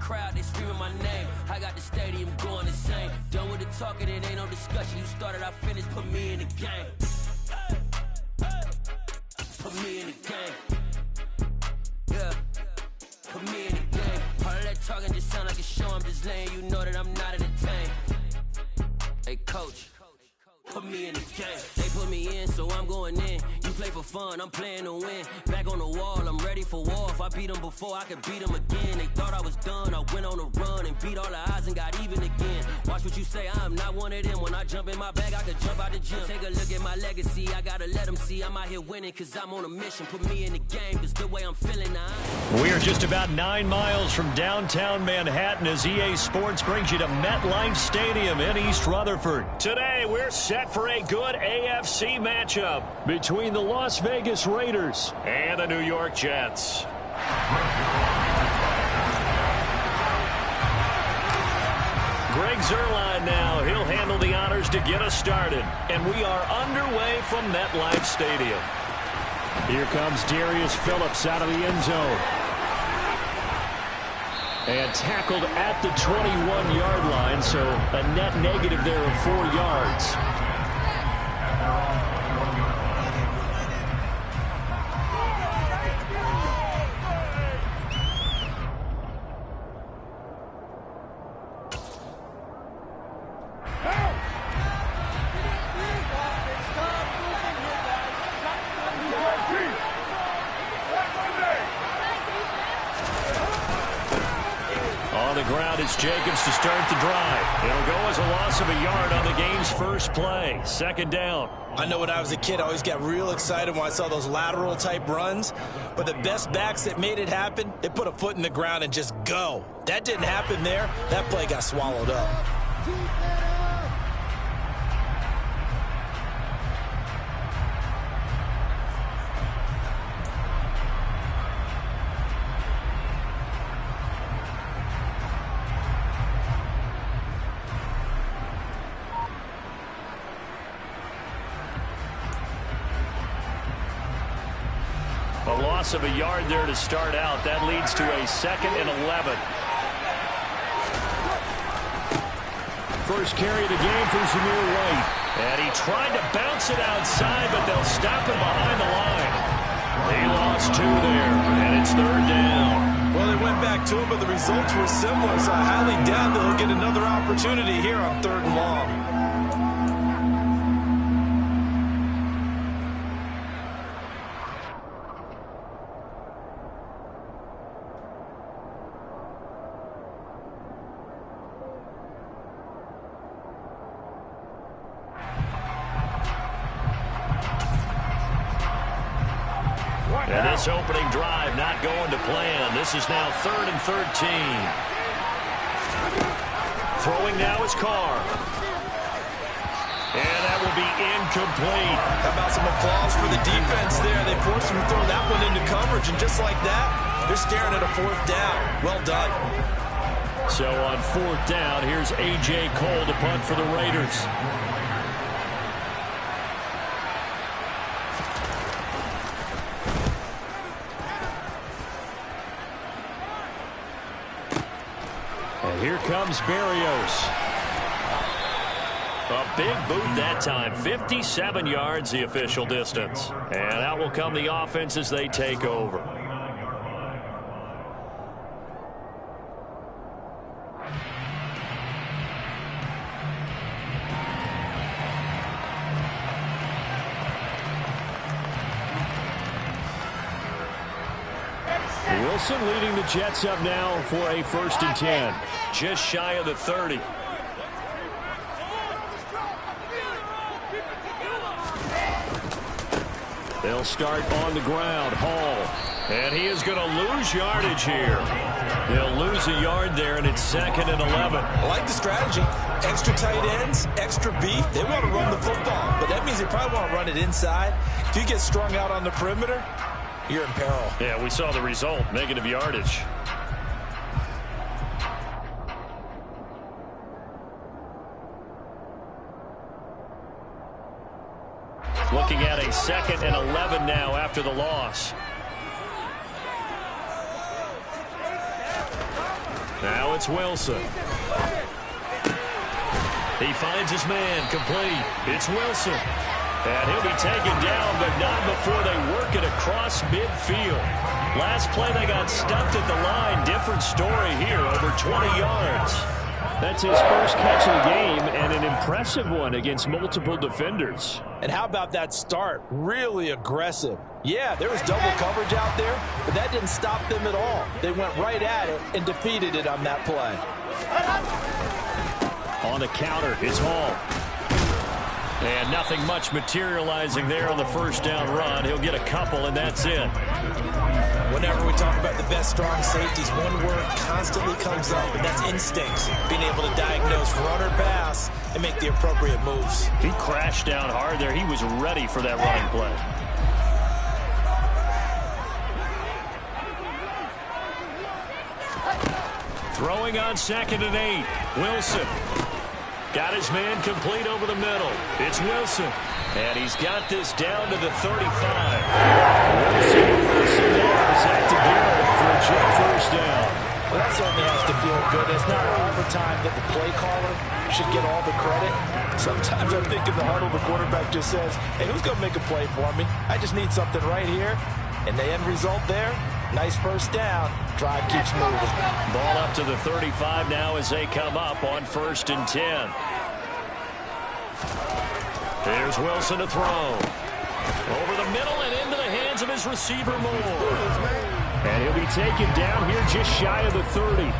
crowd, they screaming my name. I got the stadium going insane. Done with the talking, it ain't no discussion. You started, I finished, put me in the game. Put me in the game. Yeah. Put me in the game. All of that talking just sound like a show. I'm just letting you know that I'm not entertained. Hey, coach. Put me in the game. They put me in, so I'm going in. You play for fun, I'm playing to win. Back on the wall, I'm ready for war. If I beat them before, I can beat them again. They thought I was done, I went on a run and beat all the odds and got even again. Watch what you say, I'm not one of them. When I jump in my bag, I could jump out the gym. Take a look at my legacy, I gotta let them see I'm out here winning, cause I'm on a mission. Put me in the game, cause the way I'm feeling now. We are just about 9 miles from downtown Manhattan as EA Sports brings you to MetLife Stadium in East Rutherford. Today, we're set for a good AFC matchup between the Las Vegas Raiders and the New York Jets. Greg Zuerlein now. He'll handle the honors to get us started. And we are underway from MetLife Stadium. Here comes Darius Phillips out of the end zone. And tackled at the 21-yard line, so a net negative there of 4 yards. Jacobs to start the drive. It'll go as a loss of a yard on the game's first play. Second down. I know when I was a kid, I always got real excited when I saw those lateral type runs. But the best backs that made it happen, they put a foot in the ground and just go. That didn't happen there. That play got swallowed up. Of a yard there to start out. That leads to a 2nd and 11. First carry of the game for Zamir White. And he tried to bounce it outside, but they'll stop him behind the line. He lost 2 there, and it's 3rd down. Well, they went back to it, but the results were similar, so I highly doubt they'll get another opportunity here on 3rd and long. And this opening drive not going to plan. This is now 3rd and 13. Throwing now is Carr. And that will be incomplete. How about some applause for the defense there? They forced him to throw that one into coverage, and just like that, they're staring at a 4th down. Well done. So on 4th down, here's A.J. Cole to punt for the Raiders. Here comes Berrios. A big boot that time. 57 yards the official distance. And out will come the offense as they take over. Wilson leading the Jets up now for a 1st and 10. Just shy of the 30. They'll start on the ground. Hall. And he is going to lose yardage here. They'll lose a yard there, and it's 2nd and 11. I like the strategy. Extra tight ends, extra beef. They want to run the football, but that means they probably want to run it inside. If you get strung out on the perimeter, you're in peril. Yeah, we saw the result. Negative yardage. Looking at a 2nd and 11 now after the loss. Now it's Wilson. He finds his man, complete. It's Wilson. And he'll be taken down, but not before they work it across midfield. Last play, they got stuffed at the line. Different story here, over 20 yards. That's his first catch of the game, and an impressive one against multiple defenders. And how about that start? Really aggressive. Yeah, there was double coverage out there, but that didn't stop them at all. They went right at it and defeated it on that play. On the counter, it's Hall. And nothing much materializing there on the first down run. He'll get a couple, and that's it. Whenever we talk about the best strong safeties, one word constantly comes up, and that's instincts. Being able to diagnose run or pass and make the appropriate moves. He crashed down hard there. He was ready for that running play. Throwing on 2nd and 8. Wilson. Got his man complete over the middle. It's Wilson. And he's got this down to the 35. Wilson is at to Garrett for a jet first down. Well, that certainly has to feel good. It's not all the time that the play caller should get all the credit. Sometimes I think in the huddle, the quarterback just says, hey, who's going to make a play for me? I just need something right here. And the end result there, nice first down. Drive keeps moving. Ball up to the 35 now as they come up on 1st and 10. There's Wilson to throw. Over the middle and into the hands of his receiver, Moore. And he'll be taken down here just shy of the 30.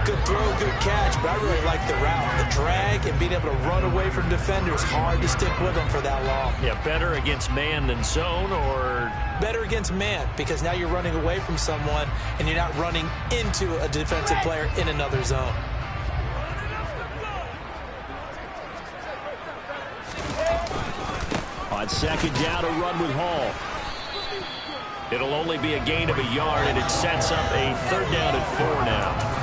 Good throw, good catch, but I really like the route. The drag and being able to run away from defenders, hard to stick with them for that long. Yeah, better against man than zone, or? Better against man, because now you're running away from someone and you're not running into a defensive player in another zone. On 2nd down, a run with Hall. It'll only be a gain of a yard, and it sets up a 3rd down and 4 now.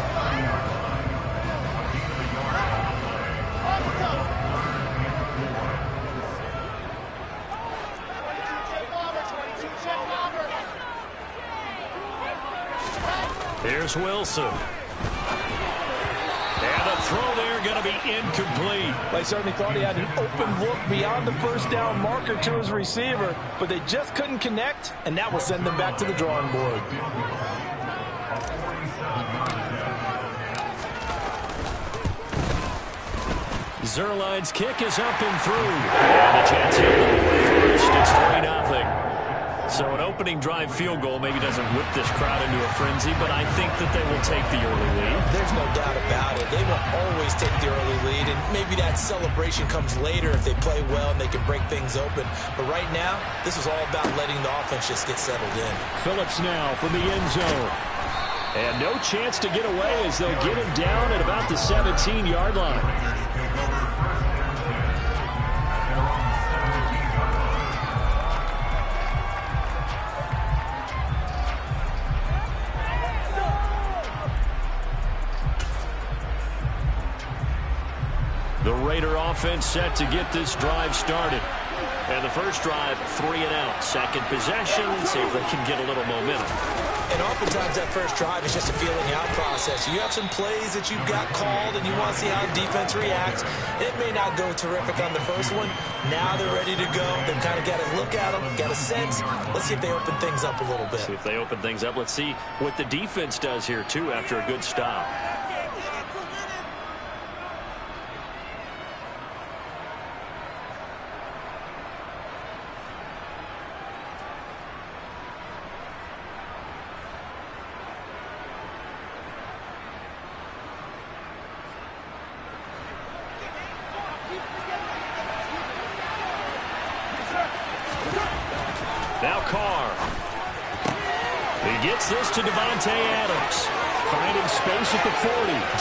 Here's Wilson. And the throw there going to be incomplete. I certainly thought he had an open look beyond the first down marker to his receiver, but they just couldn't connect, and that will send them back to the drawing board. Zerline's kick is up and through. And the Jets hit the board first. It's 3-0. So an opening drive field goal maybe doesn't whip this crowd into a frenzy, but I think that they will take the early lead. There's no doubt about it. They will always take the early lead, and maybe that celebration comes later if they play well and they can break things open. But right now, this is all about letting the offense just get settled in. Phillips now from the end zone. And no chance to get away as they'll get him down at about the 17-yard line. The Raider offense set to get this drive started. And the first drive, 3 and out. Second possession, see if they can get a little momentum. And oftentimes that first drive is just a feeling out process. You have some plays that you've got called and you want to see how defense reacts. It may not go terrific on the first one. Now they're ready to go. They've kind of got a look at them, got a sense. Let's see if they open things up a little bit. See if they open things up. Let's see what the defense does here, too, after a good stop. Now Carr. He gets this to Devontae Adams. Finding space at the 40.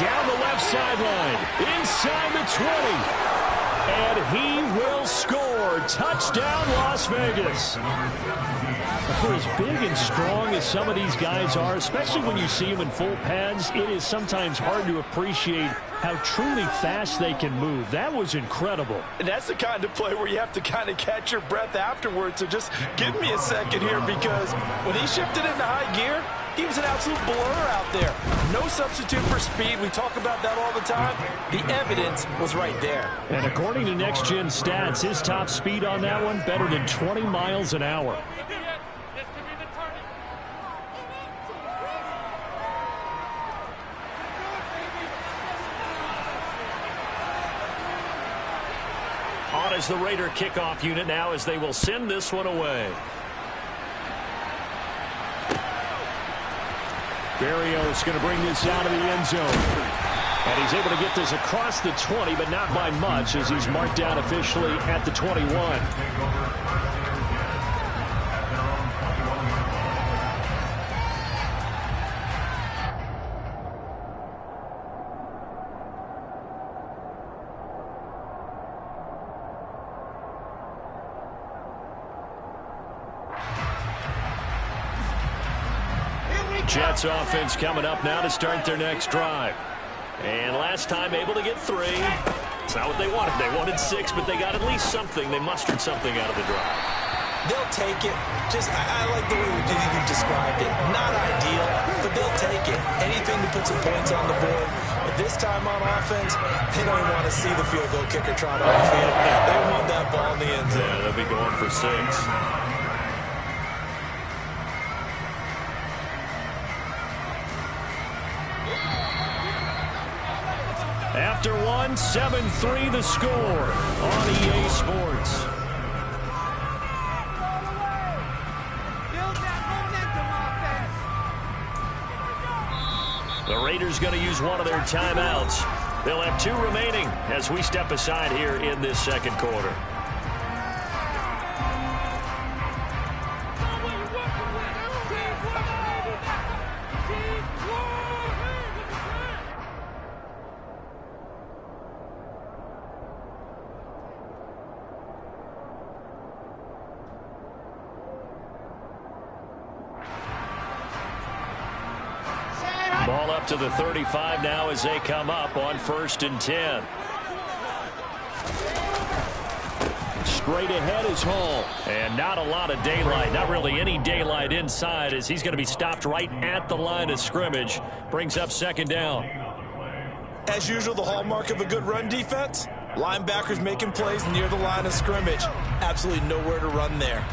Down the left sideline. Inside the 20. And he will score. Touchdown, Las Vegas. For as big and strong as some of these guys are, especially when you see them in full pads, it is sometimes hard to appreciate how truly fast they can move. That was incredible. And that's the kind of play where you have to kind of catch your breath afterwards. So just give me a second here, because when he shifted into high gear, He was an absolute blur out there. No substitute for speed. We talk about that all the time. The evidence was right there. And according to Next Gen Stats, his top speed on that one, better than 20 miles an hour. On is the Raider kickoff unit now as they will send this one away. Barrios going to bring this out of the end zone. And he's able to get this across the 20, but not by much as he's marked down officially at the 21. Jets offense coming up now to start their next drive. And last time able to get 3. It's not what they wanted. They wanted 6, but they got at least something. They mustered something out of the drive. They'll take it. I like the way you described it. Not ideal, but they'll take it. Anything to put some points on the board. But this time on offense, they don't want to see the field goal kicker trot on the field. They want that ball in the end zone. Yeah, they'll be going for 6. After 1, 7-3 the score on EA Sports. The Raiders going to use one of their timeouts. They'll have 2 remaining as we step aside here in this second quarter. Ball up to the 35 now as they come up on 1st and 10. Straight ahead is Hall. And not a lot of daylight. Not really any daylight inside as he's going to be stopped right at the line of scrimmage. Brings up 2nd down. As usual, the hallmark of a good run defense. Linebackers making plays near the line of scrimmage. Absolutely nowhere to run there.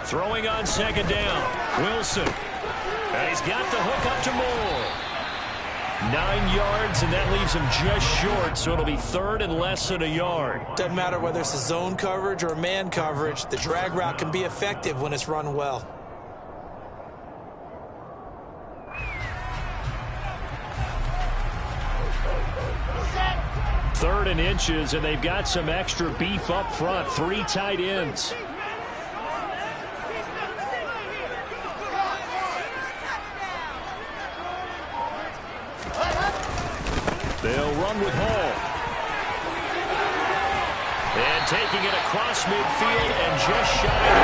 Throwing on 2nd down. Wilson. And he's got the hook up to Moore. 9 yards, and that leaves him just short, so it'll be 3rd and less than a yard. Doesn't matter whether it's a zone coverage or man coverage. The drag route can be effective when it's run well. 3rd and inches, and they've got some extra beef up front. 3 tight ends. They'll run with Hall. And taking it across midfield and just shy of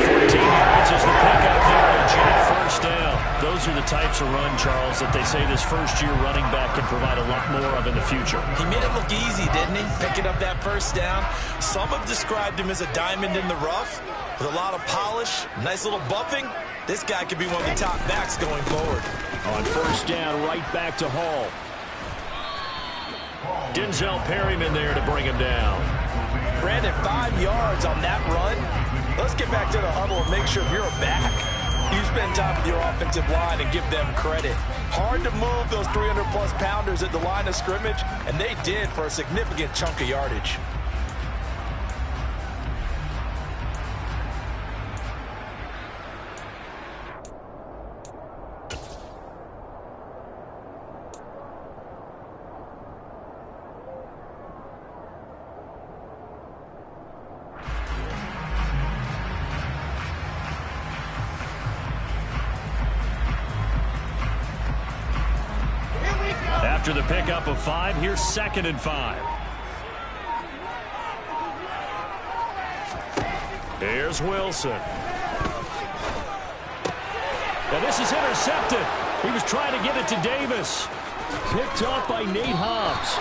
40. 14 yards is the pickup there to Jeff, 1st down. Those are the types of run, Charles, that they say this first-year running back can provide a lot more of in the future. He made it look easy, didn't he? Picking up that 1st down. Some have described him as a diamond in the rough with a lot of polish, nice little buffing. This guy could be one of the top backs going forward. On 1st down, right back to Hall. Denzel Perryman there to bring him down. Brandon, 5 yards on that run. Let's get back to the huddle and make sure you're back. You spend time with your offensive line and give them credit. Hard to move those 300-plus pounders at the line of scrimmage, and they did for a significant chunk of yardage. After the pickup of 5, here's 2nd and 5. Here's Wilson. And this is intercepted. He was trying to get it to Davis. Picked off by Nate Hobbs.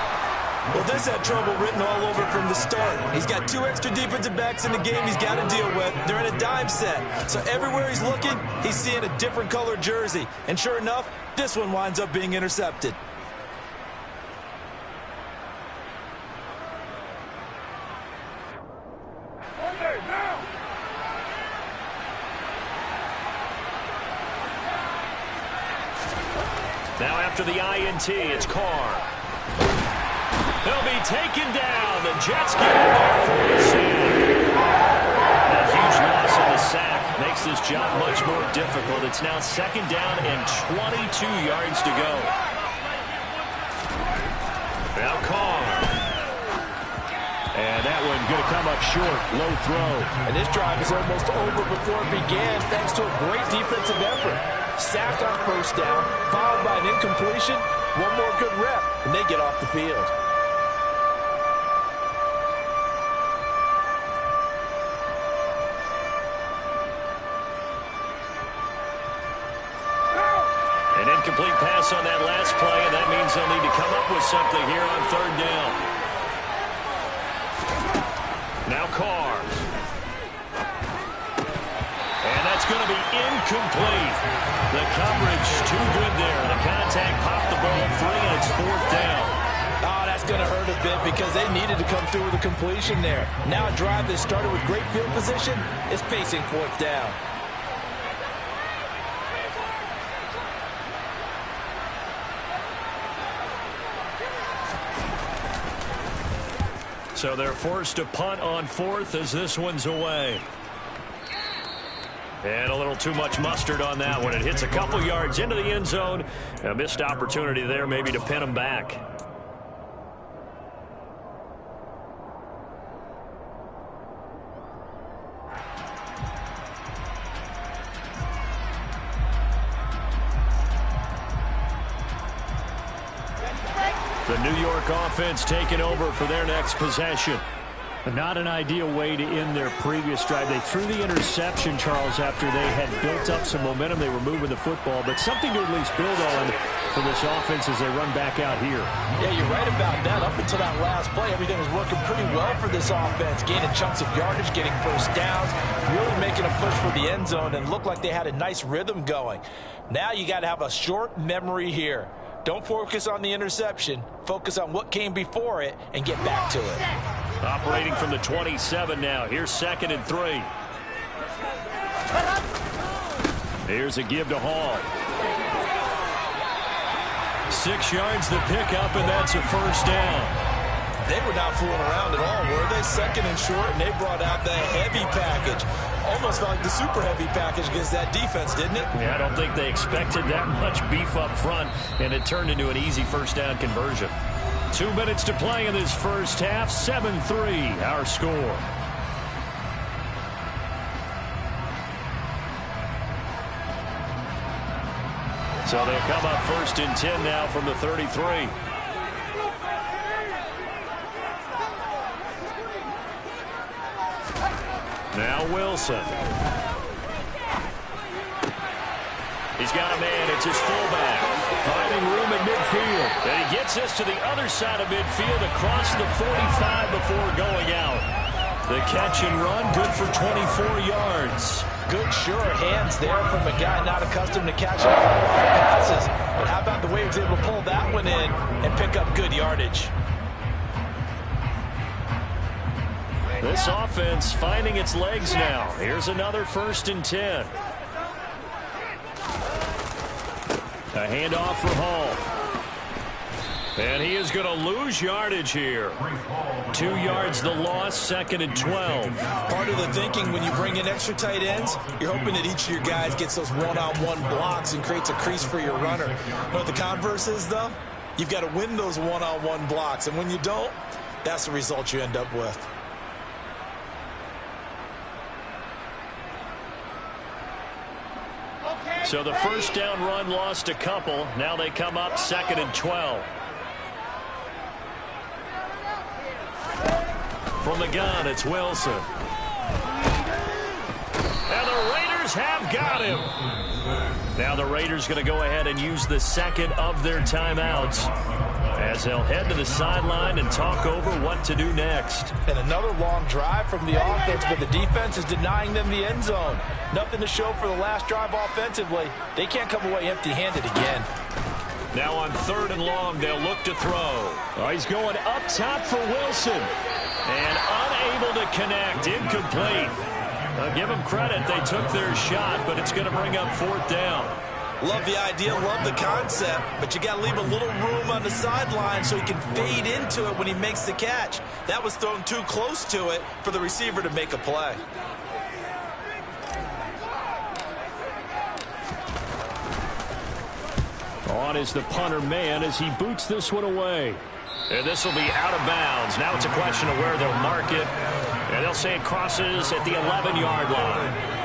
Well, this had trouble written all over from the start. He's got 2 extra defensive backs in the game he's got to deal with. They're in a dime set. So everywhere he's looking, he's seeing a different color jersey. And sure enough, this one winds up being intercepted. Now after the INT, it's Carr. He'll be taken down. The Jets get in there for the sack. That huge loss on the sack makes this job much more difficult. It's now 2nd down and 22 yards to go. Now Carr. And that one going to come up short. Low throw. And this drive is almost over before it began thanks to a great defensive effort. Sacked on 1st down, followed by an incompletion. One more good rep, and they get off the field. An incomplete pass on that last play, and that means they'll need to come up with something here on 3rd down. Now Carr. And that's going to be incomplete. The coverage too good there. The contact popped the ball free, and it's 4th down. Oh, that's going to hurt a bit because they needed to come through with a completion there. Now a drive that started with great field position is facing 4th down. So they're forced to punt on 4th as this one's away. And a little too much mustard on that one. It hits a couple yards into the end zone. A missed opportunity there maybe to pin them back. The New York offense taking over for their next possession. But not an ideal way to end their previous drive. They threw the interception, Charles, after they had built up some momentum. They were moving the football, but something to at least build on for this offense as they run back out here. Yeah, you're right about that. Up until that last play, everything was working pretty well for this offense. Gaining chunks of yardage, getting 1st downs, really making a push for the end zone, and looked like they had a nice rhythm going. Now you got to have a short memory here. Don't focus on the interception. Focus on what came before it and get back to it. Operating from the 27 now. Here's 2nd and 3. Here's a give to Hall. 6 yards the pickup, and that's a 1st down. They were not fooling around at all, were they? 2nd and short, and they brought out the heavy package. Almost felt like the super heavy package against that defense, didn't it? Yeah, I don't think they expected that much beef up front, and it turned into an easy 1st down conversion. 2 minutes to play in this first half. 7-3, our score. So they'll come up 1st and 10 now from the 33. Now Wilson. He's got a man. It's his fullback. Finding room at midfield. And he gets us to the other side of midfield across the 45 before going out. The catch and run, good for 24 yards. Good, sure hands there from a guy not accustomed to catching passes. But how about the way he was able to pull that one in and pick up good yardage? This offense finding its legs now. Here's another 1st and 10. A handoff for Hall. And he is going to lose yardage here. 2 yards the loss, 2nd and 12. Part of the thinking when you bring in extra tight ends, you're hoping that each of your guys gets those one-on-one blocks and creates a crease for your runner. You know what the converse is, though? You've got to win those one-on-one blocks. And when you don't, that's the result you end up with. So the 1st down run lost a couple. Now they come up 2nd and 12. From the gun, it's Wilson. And the Raiders have got him. Now the Raiders going to go ahead and use the 2nd of their timeouts as as they'll head to the sideline and talk over what to do next. And another long drive from the offense, but the defense is denying them the end zone. Nothing to show for the last drive offensively. They can't come away empty-handed again. Now on 3rd and long, they'll look to throw. Oh, he's going up top for Wilson. And unable to connect. Incomplete. Give them credit. They took their shot, but it's going to bring up 4th down. Love the idea, love the concept, but you got to leave a little room on the sideline so he can fade into it when he makes the catch. That was thrown too close to it for the receiver to make a play. On is the punter man as he boots this one away. And this will be out of bounds. Now it's a question of where they'll mark it. And they'll say it crosses at the 11-yard line.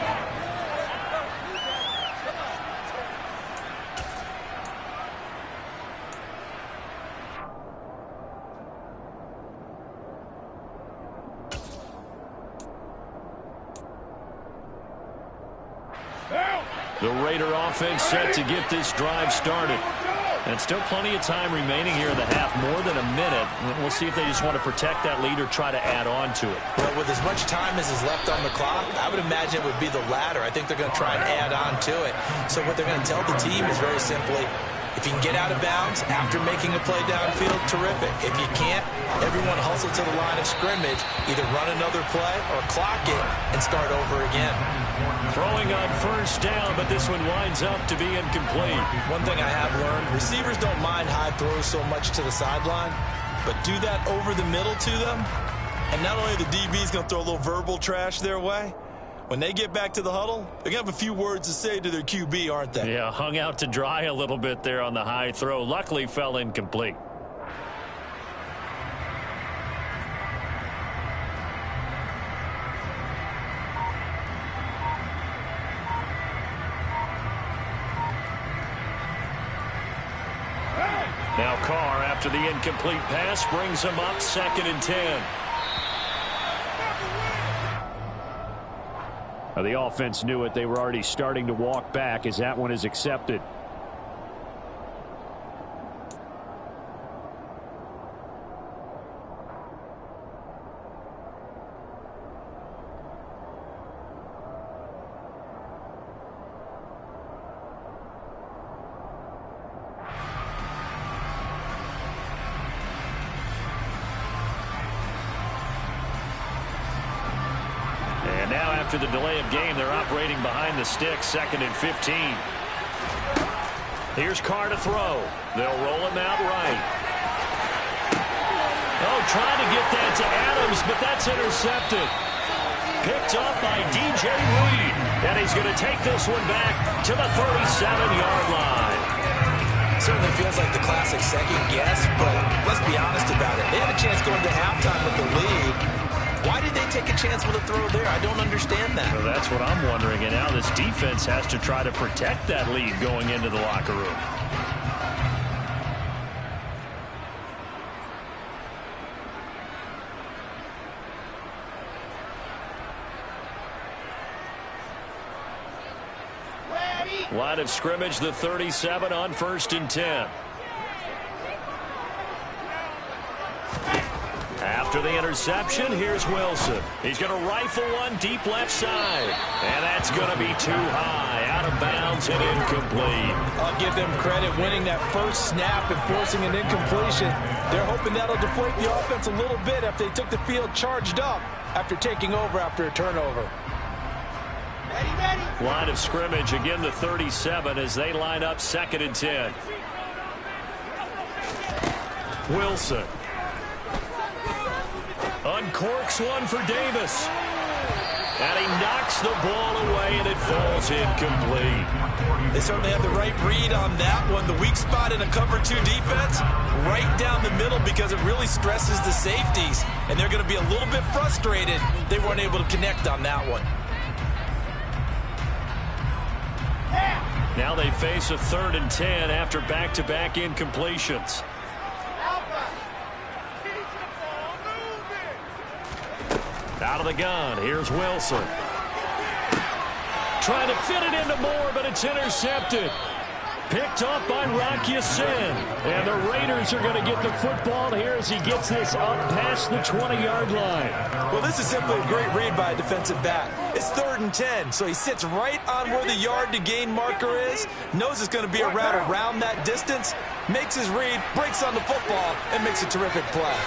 The Raider offense set to get this drive started. And still plenty of time remaining here in the half, more than a minute. We'll see if they just want to protect that lead or try to add on to it. Well, with as much time as is left on the clock, I would imagine it would be the latter. I think they're going to try and add on to it. So what they're going to tell the team is very simply, if you can get out of bounds after making a play downfield, terrific. If you can't, everyone hustle to the line of scrimmage, either run another play or clock it and start over again. Throwing on 1st down, but this one winds up to be incomplete. One thing I have learned, receivers don't mind high throws so much to the sideline, but do that over the middle to them, and not only the DB's going to throw a little verbal trash their way, when they get back to the huddle, they're going to have a few words to say to their QB, aren't they? Yeah, hung out to dry a little bit there on the high throw. Luckily fell incomplete. Now Carr, after the incomplete pass, brings him up 2nd and 10. The offense knew it. They were already starting to walk back as that one is accepted. And now after the delay of game, they're operating behind the sticks, 2nd and 15. Here's Carr to throw. They'll roll him out right. Oh, trying to get that to Adams, but that's intercepted. Picked up by DJ Reed. And he's going to take this one back to the 37-yard line. Certainly feels like the classic second guess, but let's be honest about it. They had a chance going to halftime with the lead. Why did they take a chance with a throw there? I don't understand that. Well, that's what I'm wondering. And now this defense has to try to protect that lead going into the locker room. Line of scrimmage, the 37 on 1st and 10. After the interception, here's Wilson. He's going to rifle one deep left side. And that's going to be too high, out of bounds and incomplete. I'll give them credit winning that first snap and forcing an incompletion. They're hoping that'll deflate the offense a little bit after they took the field charged up after taking over after a turnover. Line of scrimmage, again the 37 as they line up 2nd and 10. Wilson. Uncorks one for Davis. And he knocks the ball away and it falls incomplete. They certainly have the right read on that one. The weak spot in a cover 2 defense, right down the middle because it really stresses the safeties. And they're going to be a little bit frustrated they weren't able to connect on that one. Now they face a 3rd and 10 after back-to-back incompletions. Out of the gun, here's Wilson. Trying to fit it into Moore, but it's intercepted. picked off by Rocky Sin. And the Raiders are going to get the football here as he gets this up past the 20-yard line. Well, this is simply a great read by a defensive back. It's 3rd and 10, so he sits right on where the yard-to-gain marker is, knows it's going to be a route around that distance, makes his read, breaks on the football, and makes a terrific play.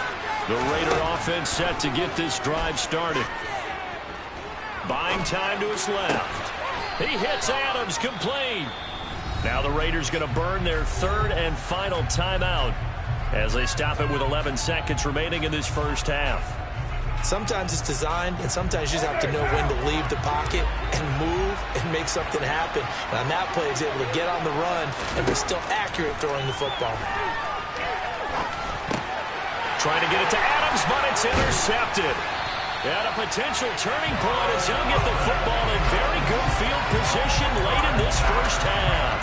The Raider offense set to get this drive started. Buying time to his left. He hits Adams, complete. Now the Raiders going to burn their 3rd and final timeout as they stop it with 11 seconds remaining in this first half. Sometimes it's designed, and sometimes you just have to know when to leave the pocket and move and make something happen. And on that play, he's able to get on the run and was still accurate throwing the football. Trying to get it to Adams, but it's intercepted. And a potential turning point as he'll get the football in very good field position late in this first half.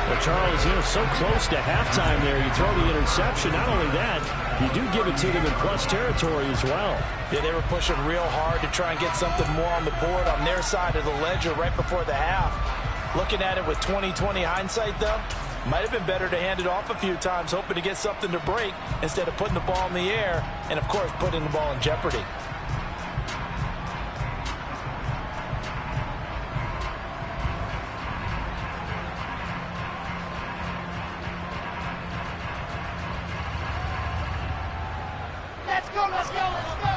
Well, Charles, so close to halftime there. You throw the interception. Not only that, you do give it to them in plus territory as well. Yeah, they were pushing real hard to try and get something more on the board on their side of the ledger right before the half. Looking at it with 20/20 hindsight, though, might have been better to hand it off a few times, hoping to get something to break instead of putting the ball in the air and, of course, putting the ball in jeopardy. Let's go, let's go, let's go!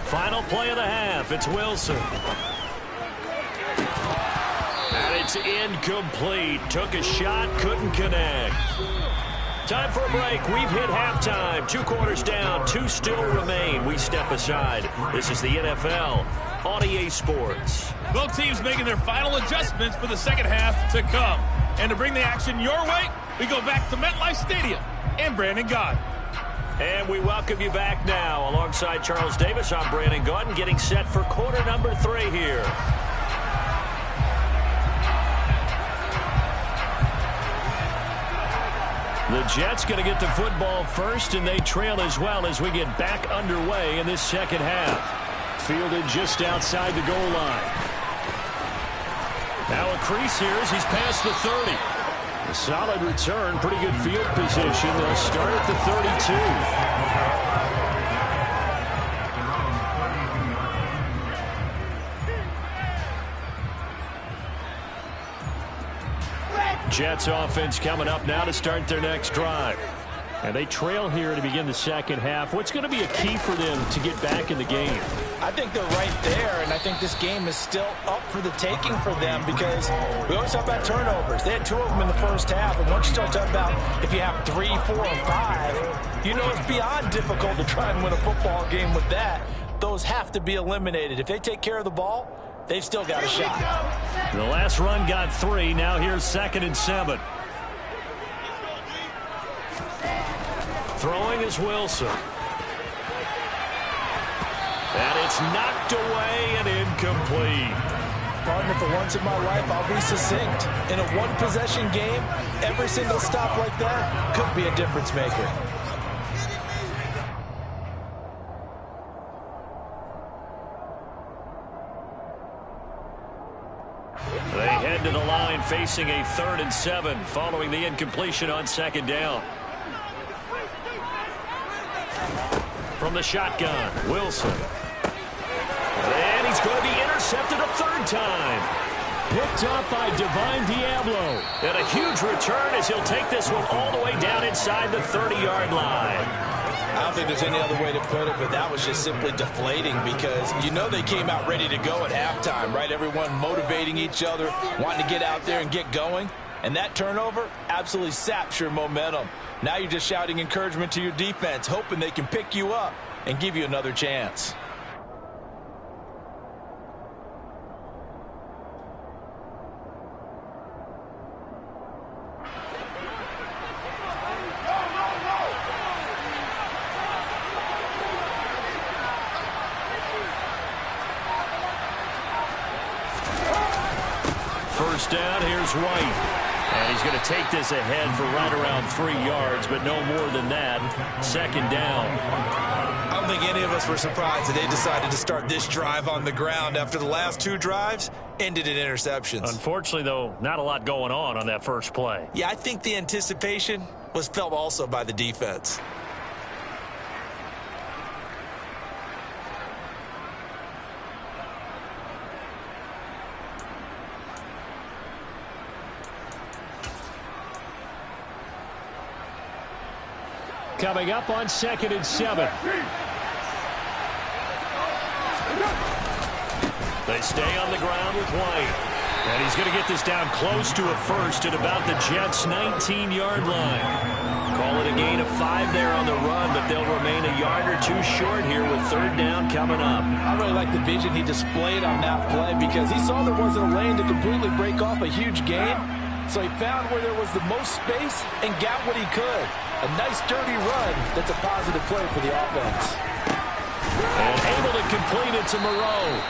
Final play of the half. It's Wilson. And it's incomplete. Took a shot, couldn't connect. Time for a break. We've hit halftime. 2 quarters down, 2 still remain. We step aside. This is the NFL on EA Sports. Both teams making their final adjustments for the second half to come. And to bring the action your way, we go back to MetLife Stadium and Brandon Gaudin. And we welcome you back now. Alongside Charles Davis, I'm Brandon Gaudin, getting set for quarter number 3 here. The Jets going to get the football first, and they trail as well as we get back underway in this second half. Fielded just outside the goal line. Now a crease here as he's past the 30. A solid return, pretty good field position. They'll start at the 32. Jets offense coming up now to start their next drive. And they trail here to begin the second half. What's going to be a key for them to get back in the game? I think they're right there, and I think this game is still up for the taking for them because we always talk about turnovers. They had 2 of them in the first half, and once you start talking about if you have 3, 4, or 5, you know it's beyond difficult to try and win a football game with that. Those have to be eliminated. If they take care of the ball, they've still got a shot. The last run got 3. Now here's 2nd and 7. Throwing is Wilson. And it's knocked away and incomplete. Partner, for once in my life, I'll be succinct. In a one-possession game, every single stop like that could be a difference maker. They head to the line facing a 3rd and 7 following the incompletion on 2nd down. From the shotgun, Wilson. And he's going to be intercepted a 3rd time. Picked up by Divine Diablo. And a huge return as he'll take this one all the way down inside the 30-yard line. I don't think there's any other way to put it, but that was just simply deflating because you know they came out ready to go at halftime, right? Everyone motivating each other, wanting to get out there and get going. And that turnover absolutely saps your momentum. Now you're just shouting encouragement to your defense, hoping they can pick you up and give you another chance. First down, here's White. And he's going to take this ahead for right around 3 yards, but no more than that. 2nd down. On think any of us were surprised that they decided to start this drive on the ground after the last 2 drives ended in interceptions. Unfortunately, though, not a lot going on that first play. Yeah, I think the anticipation was felt also by the defense. Coming up on 2nd and 7. They stay on the ground with White. And he's going to get this down close to a first at about the Jets' 19-yard line. Call it a gain of 5 there on the run, but they'll remain a yard or 2 short here with 3rd down coming up. I really like the vision he displayed on that play because he saw there wasn't a lane to completely break off a huge gain. So he found where there was the most space and got what he could. A nice dirty run that's a positive play for the offense. And able to complete it to Moreau.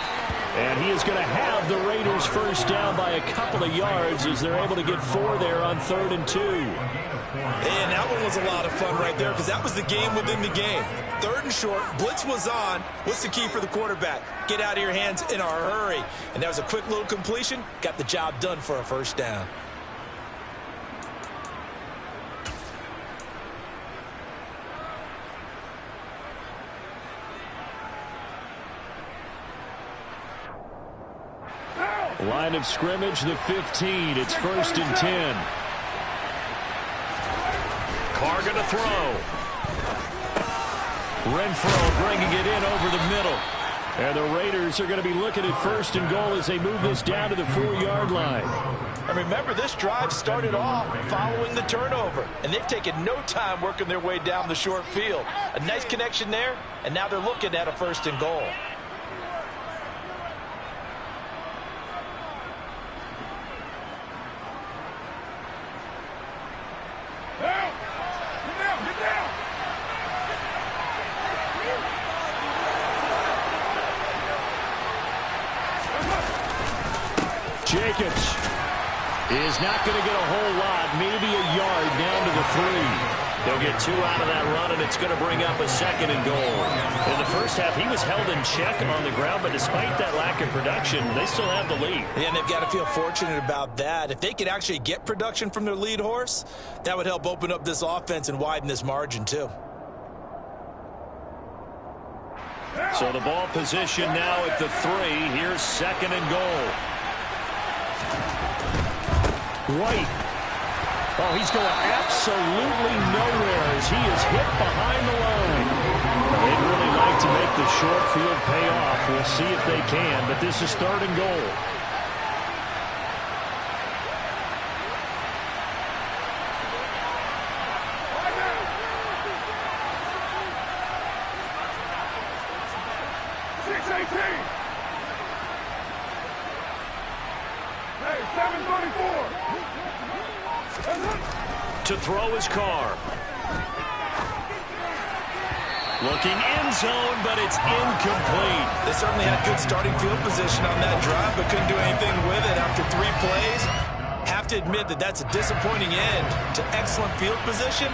And he is going to have the Raiders first down by a couple of yards as they're able to get 4 there on 3rd and 2. And that one was a lot of fun right there because that was the game within the game. 3rd and short, blitz was on. What's the key for the quarterback? Get out of your hands in a hurry. And that was a quick little completion. Got the job done for a first down. Line of scrimmage, the 15. It's 1st and 10. Carr going to throw. Renfro bringing it in over the middle. And the Raiders are going to be looking at 1st and goal as they move this down to the 4-yard line. And remember, this drive started off following the turnover. And they've taken no time working their way down the short field. A nice connection there, and now they're looking at a 1st and goal. Jacobs is not going to get a whole lot, maybe a yard down to the 3. They'll get 2 out of that run, and it's going to bring up a 2nd and goal. In the first half, he was held in check on the ground, but despite that lack of production, they still have the lead. Yeah, and they've got to feel fortunate about that. If they could actually get production from their lead horse, that would help open up this offense and widen this margin, too. So the ball position now at the 3. Here's 2nd and goal. White. Oh, he's going absolutely nowhere as he is hit behind the line. They'd really like to make the short field pay off. We'll see if they can, but this is 3rd and goal. To throw his Carr. Looking end zone, but it's incomplete. They certainly had good starting field position on that drive, but couldn't do anything with it after 3 plays. Have to admit that that's a disappointing end to excellent field position.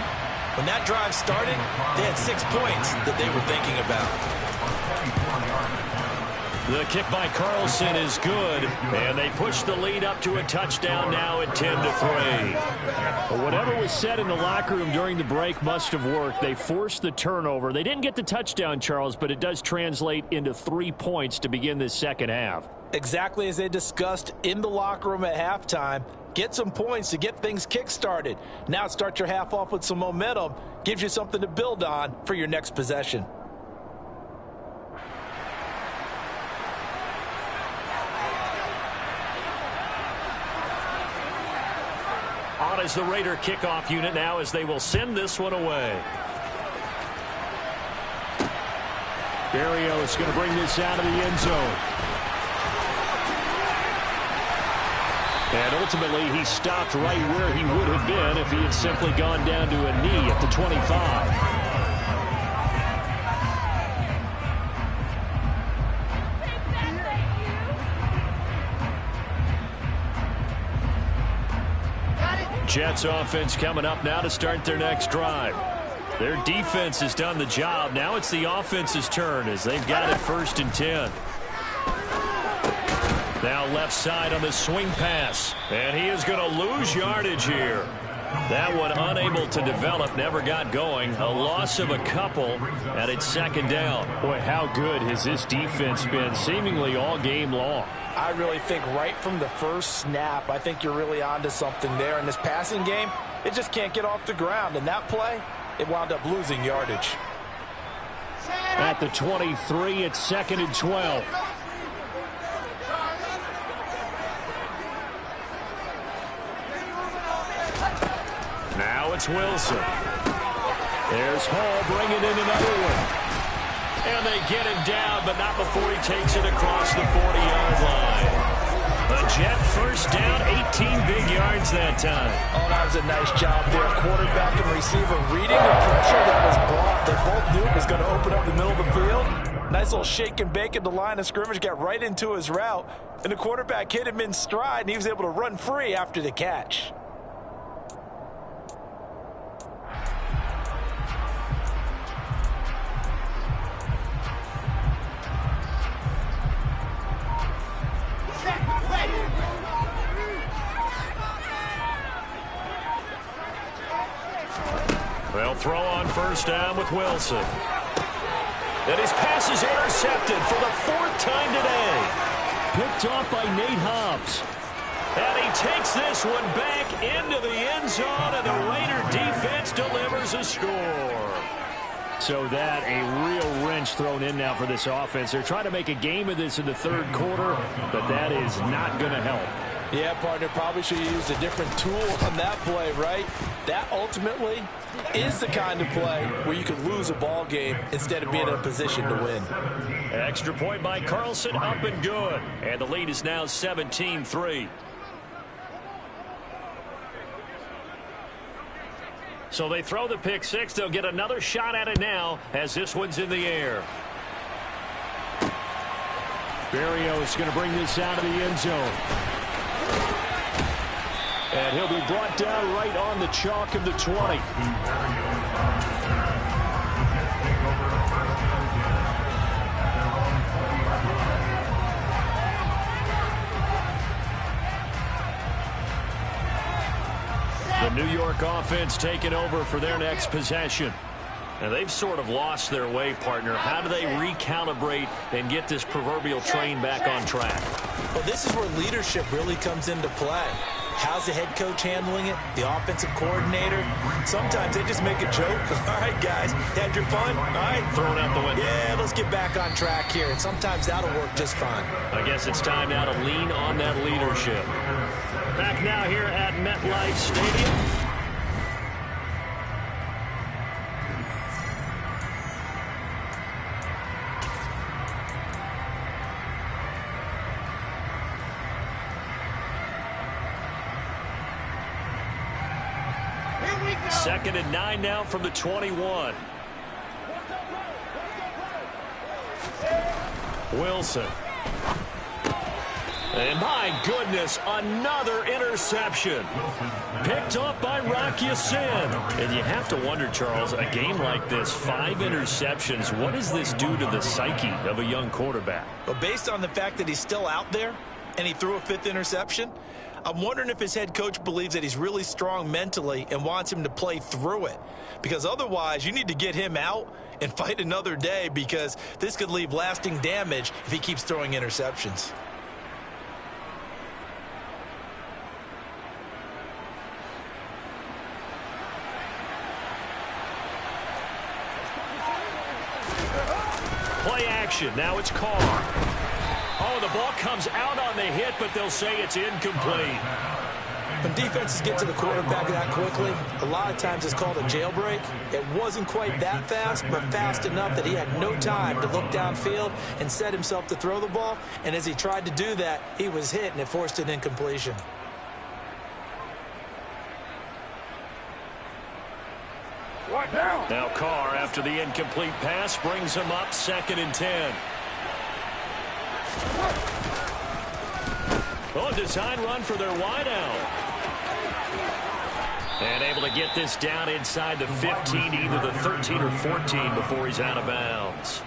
When that drive started, they had 6 points that they were thinking about. The kick by Carlson is good, and they push the lead up to a touchdown now at 10-3. Well, whatever was said in the locker room during the break must have worked. They forced the turnover. They didn't get the touchdown, Charles, but it does translate into 3 points to begin this second half. Exactly as they discussed in the locker room at halftime. Get some points to get things kick-started. Now start your half off with some momentum. Gives you something to build on for your next possession. On is the Raider kickoff unit now as they will send this one away. Barrios going to bring this out of the end zone. And ultimately, he stopped right where he would have been if he had simply gone down to a knee at the 25. Jets offense coming up now to start their next drive. Their defense has done the job. Now it's the offense's turn as they've got it 1st and 10. Now left side on the swing pass. And he is going to lose yardage here. That one unable to develop, never got going. A loss of a couple, and it's 2nd down. Boy, how good has this defense been seemingly all game long? I really think right from the first snap, I think you're really onto something there. In this passing game, it just can't get off the ground. And that play, it wound up losing yardage. At the 23, it's 2nd and 12. Now it's Wilson. There's Hall bringing in another one. And they get him down, but not before he takes it across the 40-yard line. A Jet 1st down, 18 big yards that time. Oh, that was a nice job there. Quarterback and receiver reading the pressure that was brought. They both knew it was going to open up the middle of the field. Nice little shake and bake at the line of scrimmage, got right into his route. And the quarterback hit him in stride, and he was able to run free after the catch. They'll throw on 1st down with Wilson. And his pass is intercepted for the 4th time today. Picked off by Nate Hobbs. And he takes this one back into the end zone, and the Raider defense delivers a score. So that a real wrench thrown in now for this offense. They're trying to make a game of this in the 3rd quarter, but that is not going to help. Yeah, partner, probably should have used a different tool on that play, right? That ultimately is the kind of play where you can lose a ball game instead of being in a position to win. Extra point by Carlson, up and good. And the lead is now 17-3. So they throw the pick 6. They'll get another shot at it now as this one's in the air. Berrios going to bring this out of the end zone. And he'll be brought down right on the chalk of the 20. The New York offense taking over for their next possession. And they've sort of lost their way, partner. How do they recalibrate and get this proverbial train back on track? Well, this is where leadership really comes into play. How's the head coach handling it? The offensive coordinator? Sometimes they just make a joke. All right, guys, had your fun? All right. Throw it out the window. Yeah, let's get back on track here. And sometimes that'll work just fine. I guess it's time now to lean on that leadership. Back now here at MetLife Stadium. Second and 9 now from the 21. Wilson. And my goodness, another interception. Picked off by Rock Ya-Sin. And you have to wonder, Charles, a game like this, 5 interceptions, what does this do to the psyche of a young quarterback? Well, based on the fact that he's still out there and he threw a 5th interception, I'm wondering if his head coach believes that he's really strong mentally and wants him to play through it. Because otherwise, you need to get him out and fight another day, because this could leave lasting damage if he keeps throwing interceptions. Play action. Now it's Carr. Oh, the ball comes out on the hit, but they'll say it's incomplete. When defenses get to the quarterback that quickly, a lot of times it's called a jailbreak. It wasn't quite that fast, but fast enough that he had no time to look downfield and set himself to throw the ball. And as he tried to do that, he was hit, and it forced an incompletion. Now Carr, after the incomplete pass, brings him up 2nd and 10. Oh, design run for their wideout. And able to get this down inside the 15, either the 13 or 14 before he's out of bounds.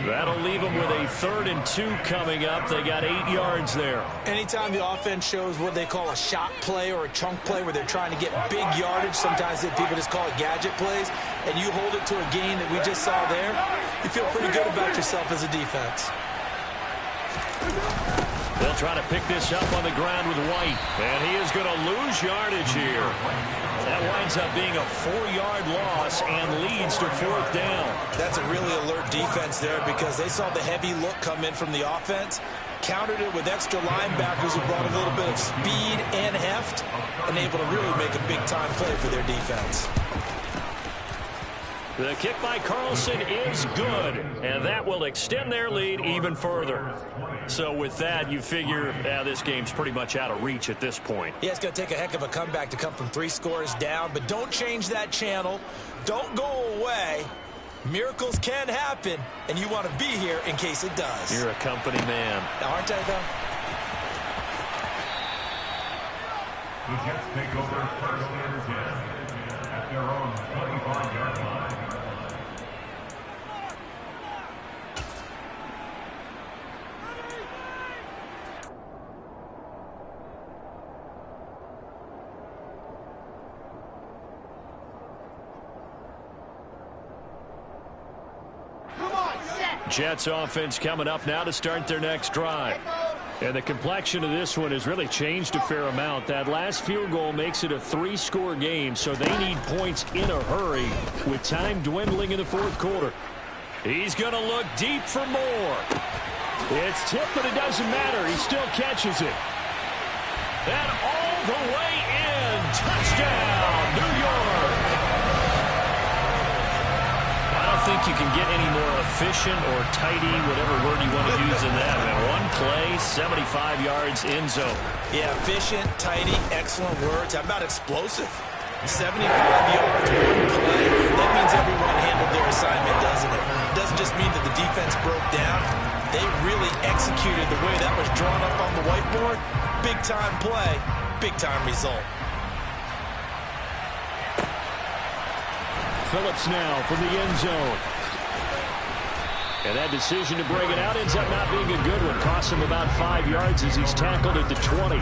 That'll leave them with a 3rd and 2 coming up. They got 8 yards there. Anytime the offense shows what they call a shot play or a chunk play where they're trying to get big yardage, sometimes people just call it gadget plays, and you hold it to a gain that we just saw there, you feel pretty good about yourself as a defense. They'll try to pick this up on the ground with White, and he is going to lose yardage here. That winds up being a 4-yard loss and leads to 4th down. That's a really alert defense there because they saw the heavy look come in from the offense, countered it with extra linebackers who brought a little bit of speed and heft, and able to really make a big-time play for their defense. The kick by Carlson is good, and that will extend their lead even further. So with that, you figure this game's pretty much out of reach at this point. Yeah, it's going to take a heck of a comeback to come from 3 scores down, but don't change that channel. Don't go away. Miracles can happen, and you want to be here in case it does. You're a company man. Now, aren't I, though? The Jets take over 1st and 10 at their own 25-yard line. Jets offense coming up now to start their next drive. And the complexion of this one has really changed a fair amount. That last field goal makes it a 3-score game, so they need points in a hurry with time dwindling in the 4th quarter. He's going to look deep for more. It's tipped, but it doesn't matter. He still catches it. And all the way in. Touchdown, New York. I don't think you can get any more efficient or tidy, whatever word you want to use in that. Man, one play, 75 yards in zone. Yeah, efficient, tidy, excellent words. How about explosive? 75 yards, one play. That means everyone handled their assignment, doesn't it? It doesn't just mean that the defense broke down. They really executed the way that was drawn up on the whiteboard. Big-time play, big-time result. Phillips now from the end zone. And that decision to bring it out ends up not being a good one. Costs him about 5 yards as he's tackled at the 20.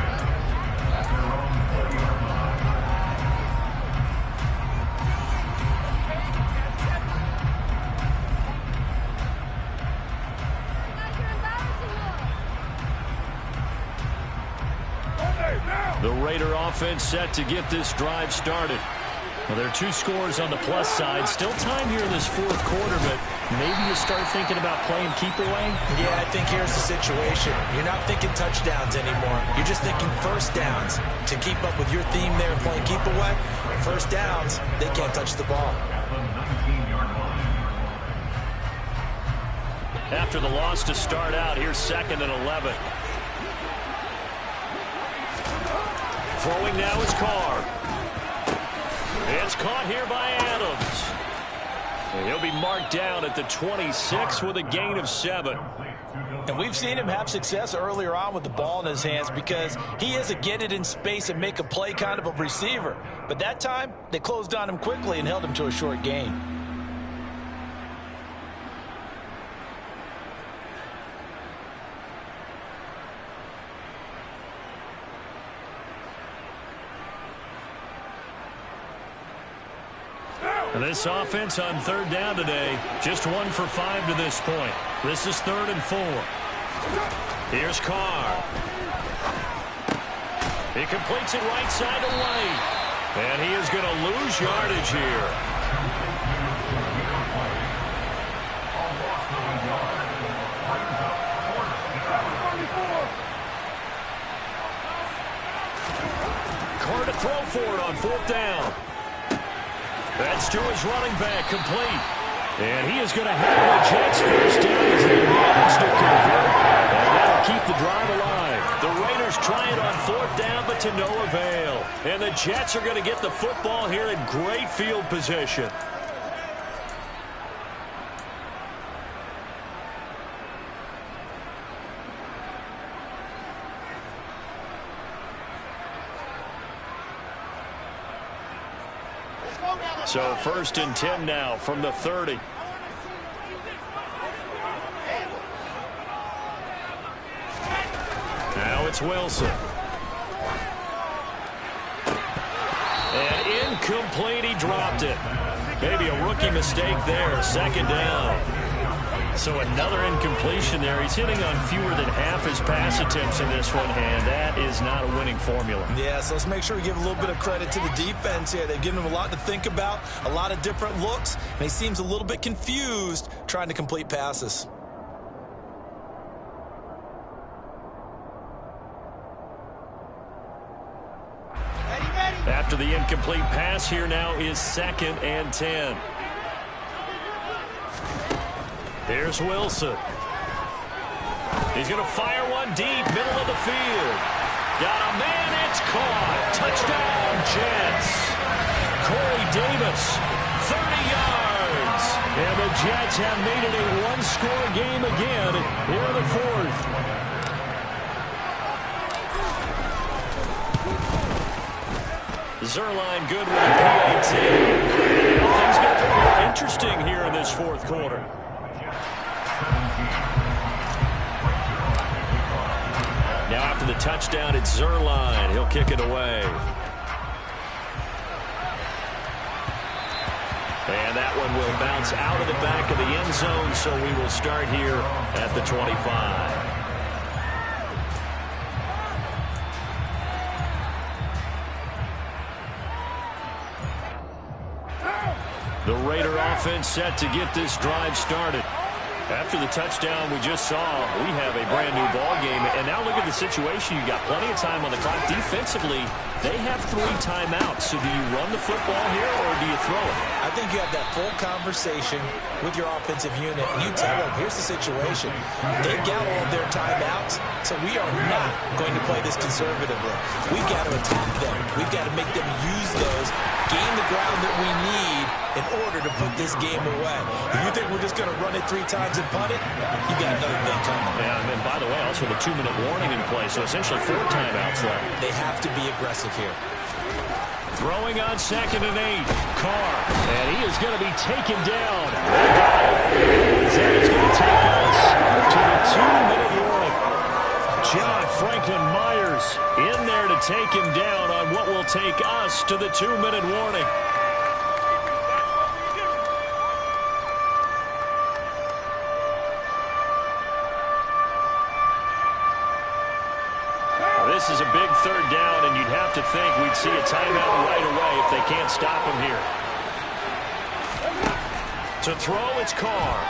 The Raider offense set to get this drive started. Well, there are 2 scores on the plus side. Still time here in this 4th quarter, but maybe you start thinking about playing keep away? Yeah, I think here's the situation. You're not thinking touchdowns anymore. You're just thinking first downs. To keep up with your theme there, playing keep away, first downs, they can't touch the ball. After the loss to start out, here's 2nd and 11. Throwing now is Carr. It's caught here by Adams. And he'll be marked down at the 26 with a gain of 7. And we've seen him have success earlier on with the ball in his hands because he is a get it in space and make a play kind of a receiver. But that time, they closed on him quickly and held him to a short gain. And this offense on 3rd down today, just 1 for 5 to this point. This is 3rd and 4. Here's Carr. He completes it right side to White. And he is going to lose yardage here. Carr to throw for it on 4th down. That's to his running back, complete. And he is going to have the Jets first down as they manage to convert. And that'll keep the drive alive. The Raiders try it on 4th down, but to no avail. And the Jets are going to get the football here in great field position. So 1st and 10 now from the 30. Now it's Wilson. And incomplete, he dropped it. Maybe a rookie mistake there, 2nd down. So another incompletion there. He's hitting on fewer than half his pass attempts in this one, and that is not a winning formula. Yeah, so let's make sure we give a little bit of credit to the defense here. They've given him a lot to think about, a lot of different looks, and he seems a little bit confused trying to complete passes. After the incomplete pass, here now is 2nd and 10. Here's Wilson. He's going to fire one deep, middle of the field. Got a man, it's caught. Touchdown, Jets. Corey Davis, 30 yards. And the Jets have made it a one-score game again here in the 4th. Zerline good with a PAT. Things get a bit more interesting here in this 4th quarter. Now after the touchdown, it's Zerline. He'll kick it away. And that one will bounce out of the back of the end zone, so we will start here at the 25. The Raider offense set to get this drive started. After the touchdown we just saw, we have a brand new ball game. And now look at the situation. You got plenty of time on the clock. Defensively, they have 3 timeouts. So do you run the football here or do you throw it? I think you have that full conversation with your offensive unit, and you tell them, here's the situation. They've got all of their timeouts, so we are not going to play this conservatively. We've got to attack them. We've got to make them use those, gain the ground that we need in order to put this game away. If you think we're just going to run it 3 times and punt it, you got another thing coming. Yeah, and then, by the way, also the 2-minute warning in play, so essentially 4 timeouts left. They have to be aggressive here. Throwing on 2nd and 8. Carr. And he is going to be taken down. That is going to take us to the 2-minute warning. John Franklin Myers in there to take him down on what will take us to the 2-minute warning. This is a big 3rd down, and you'd have to think we'd see a timeout right away if they can't stop him here. To throw, it's Carr.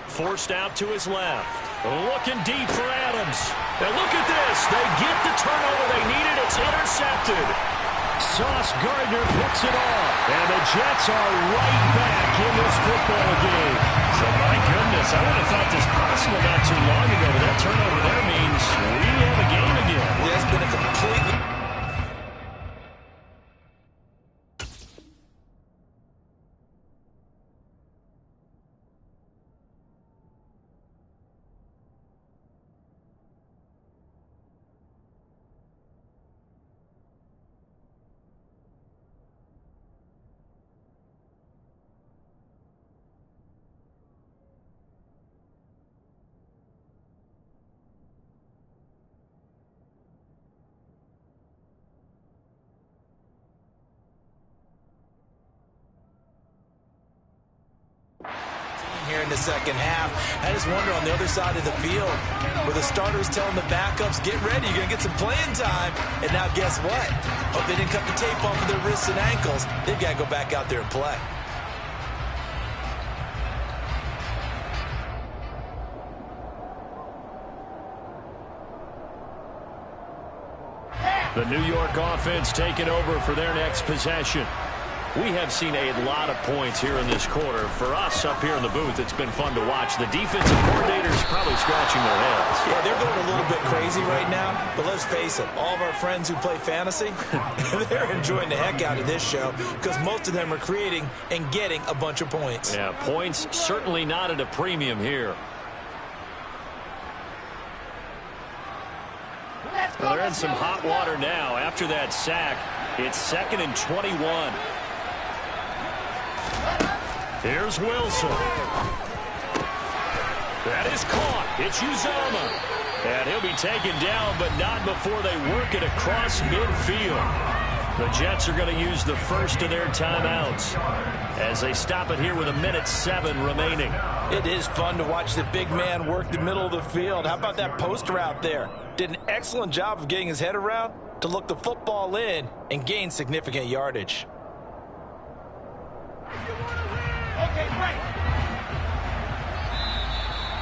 Forced out to his left. Looking deep for Adams. And look at this. They get the turnover they needed. It's intercepted. Sauce Gardner picks it off. And the Jets are right back in this football game. So, my goodness, I would have thought this possible not too long ago, but that turnover there means we have a game again. Yeah, it's been a completely... here in the 2nd half. I just wonder on the other side of the field where the starters telling the backups, get ready, you're going to get some playing time. And now guess what? Hope they didn't cut the tape off of their wrists and ankles. They've got to go back out there and play. The New York offense taking over for their next possession. We have seen a lot of points here in this quarter. For us up here in the booth, it's been fun to watch. The defensive coordinators probably scratching their heads. Yeah, they're going a little bit crazy right now. But let's face it, all of our friends who play fantasy, they're enjoying the heck out of this show because most of them are creating and getting a bunch of points. Yeah, points certainly not at a premium here. Well, they're in some hot water now after that sack. It's 2nd and 21. Here's Wilson. That is caught. It's Uzomah. And he'll be taken down, but not before they work it across midfield. The Jets are going to use the first of their timeouts as they stop it here with 1:07 remaining. It is fun to watch the big man work the middle of the field. How about that post route there? Did an excellent job of getting his head around to look the football in and gain significant yardage.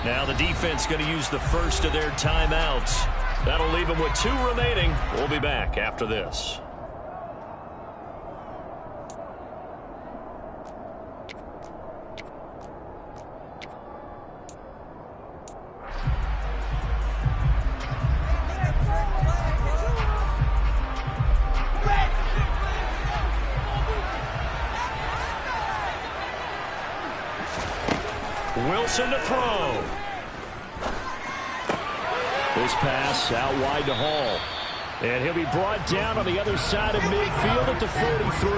Now the defense going to use the first of their timeouts. That'll leave them with 2 remaining. We'll be back after this. Wilson to throw. This pass out wide to Hall. And he'll be brought down on the other side of midfield at the 43.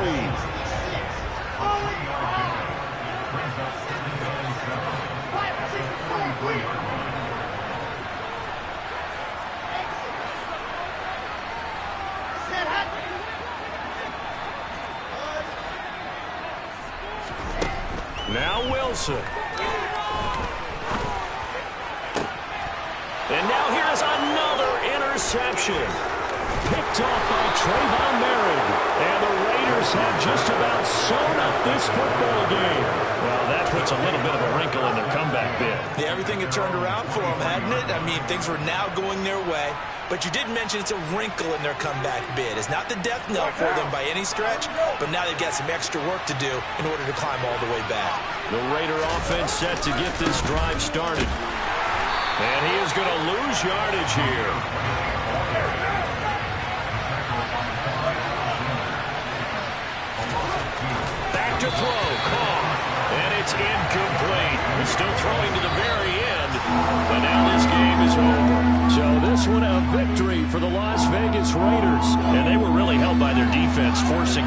Now Wilson. And now here's another interception. Picked off by Trayvon Merritt. And the Raiders have just about sewn up this football game. Well, that puts a little bit of a wrinkle in their comeback bid. Yeah, everything had turned around for them, hadn't it? I mean, things were now going their way. But you did mention it's a wrinkle in their comeback bid. It's not the death knell for them by any stretch, but now they've got some extra work to do in order to climb all the way back. The Raider offense set to get this drive started. And he is going to lose yardage here. Back to throw. Caught. And it's incomplete. He's still throwing to the very end. But now this game is over. So this one a victory for the Las Vegas Raiders. And they were really helped by their defense, forcing